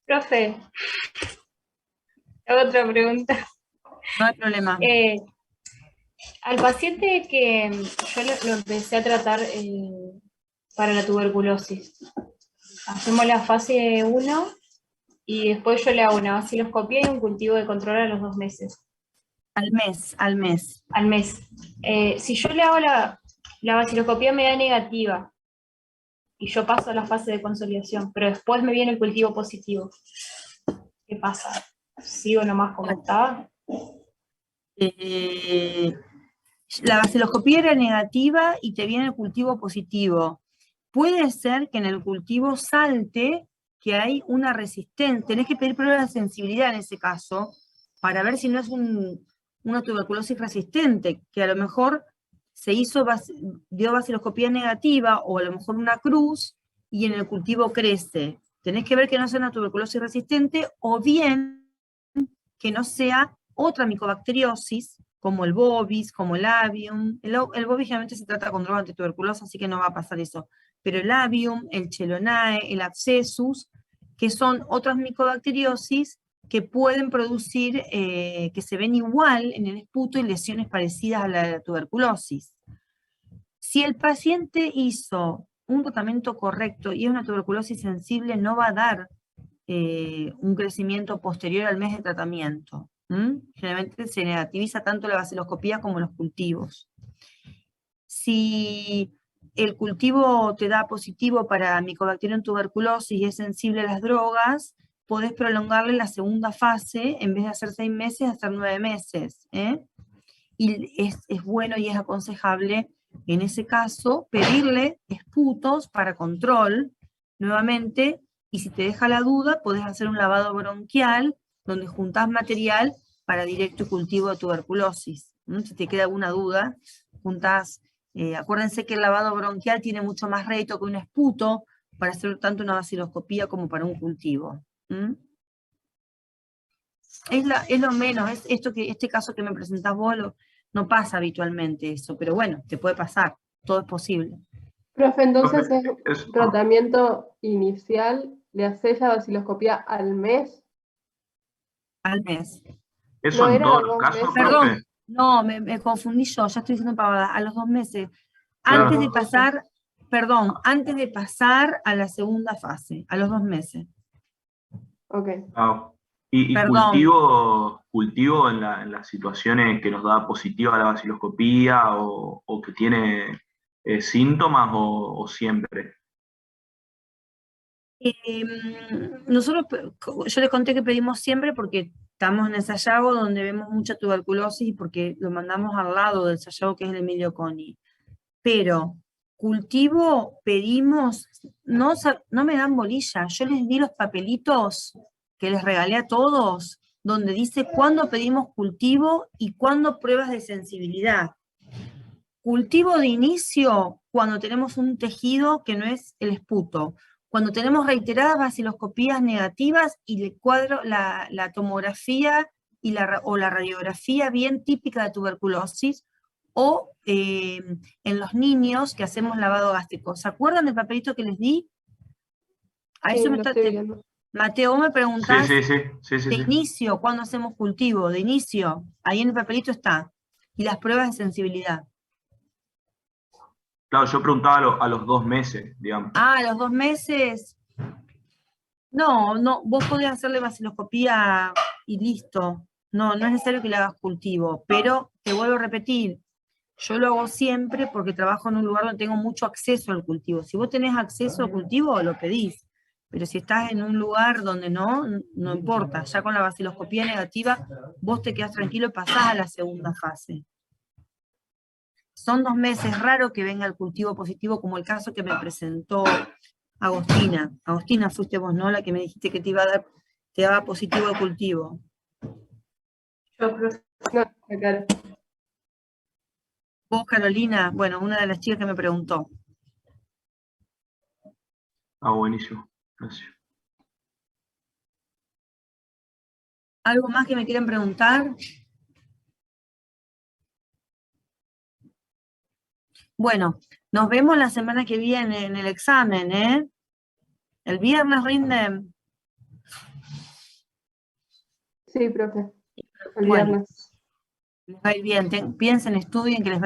Profe, hago otra pregunta. No hay problema. Al paciente que yo lo empecé a tratar para la tuberculosis, hacemos la fase 1 y después yo le hago una vaciloscopía y un cultivo de control a los 2 meses. Al mes. Al mes. Si yo le hago la vaciloscopía me da negativa y yo paso a la fase de consolidación, pero después me viene el cultivo positivo. ¿Qué pasa? ¿Sigo nomás como estaba? La baciloscopía era negativa y te viene el cultivo positivo. Puede ser que en el cultivo salte que hay una resistencia. Tenés que pedir pruebas de sensibilidad en ese caso para ver si no es una tuberculosis resistente, que a lo mejor dio baciloscopía negativa o a lo mejor una cruz y en el cultivo crece. Tenés que ver que no sea una tuberculosis resistente o bien que no sea otra micobacteriosis, como el bovis, como el avium. El bovis generalmente se trata con droga antituberculosa, así que no va a pasar eso. Pero el avium, el chelonae, el abscesus, que son otras micobacteriosis que pueden producir, que se ven igual en el esputo y lesiones parecidas a la de la tuberculosis. Si el paciente hizo un tratamiento correcto y es una tuberculosis sensible, no va a dar un crecimiento posterior al mes de tratamiento. Generalmente se negativiza tanto la baciloscopía como los cultivos. Si el cultivo te da positivo para Mycobacterium tuberculosis y es sensible a las drogas, podés prolongarle la segunda fase, en vez de hacer 6 meses, hacer 9 meses. Y es bueno y es aconsejable, en ese caso, pedirle esputos para control, nuevamente, y si te deja la duda, podés hacer un lavado bronquial, donde juntás material para directo y cultivo de tuberculosis. Si te queda alguna duda, juntás, acuérdense que el lavado bronquial tiene mucho más rédito que un esputo, para hacer tanto una baciloscopía como para un cultivo. Es lo menos, este caso que me presentás vos, no pasa habitualmente eso, pero bueno, te puede pasar, todo es posible. Profe, entonces es tratamiento inicial, le haces la baciloscopía al mes. Al mes. ¿Eso ¿No en era todos a los 2 casos, meses? Perdón, profe? no, me confundí yo, ya estoy diciendo pavada, a los 2 meses. Claro. Antes de pasar, perdón, antes de pasar a la segunda fase, a los 2 meses. Ok. Ah, y Perdón. cultivo en las situaciones que nos da positiva la baciloscopía o que tiene síntomas o siempre. Nosotros, yo les conté que pedimos siempre porque estamos en el Sayago donde vemos mucha tuberculosis y porque lo mandamos al lado del Sayago que es el Emilio Coni. Pero cultivo pedimos, no me dan bolilla, yo les di los papelitos que les regalé a todos, donde dice cuándo pedimos cultivo y cuándo pruebas de sensibilidad. Cultivo de inicio cuando tenemos un tejido que no es el esputo, cuando tenemos reiteradas baciloscopías negativas y el cuadro, la tomografía o la radiografía bien típica de tuberculosis, o en los niños que hacemos lavado gástrico. ¿Se acuerdan del papelito que les di? A Sí, eso lo estoy viendo. Mateo, vos me preguntás Sí. de inicio, ¿cuándo hacemos cultivo? De inicio, ahí en el papelito está. Y las pruebas de sensibilidad. Claro, yo preguntaba a los 2 meses, digamos. A los 2 meses. No, vos podés hacerle baciloscopía y listo. No es necesario que le hagas cultivo, pero te vuelvo a repetir, yo lo hago siempre porque trabajo en un lugar donde tengo mucho acceso al cultivo. Si vos tenés acceso al cultivo, lo pedís. Pero si estás en un lugar donde no importa. Ya con la baciloscopía negativa, vos te quedás tranquilo y pasás a la segunda fase. Son 2 meses, raro que venga el cultivo positivo, como el caso que me presentó Agostina. Agostina, fuiste vos, ¿no? La que me dijiste que te daba positivo el cultivo. Yo, profe. No, claro. Vos, Carolina, bueno, una de las chicas que me preguntó. Ah, buenísimo. Gracias. ¿Algo más que me quieran preguntar? Bueno, nos vemos la semana que viene en el examen, ¿eh? El viernes rinden. Sí, profe. El Bueno, viernes. les va a ir bien. Piensen, estudien, que les va a ir bien.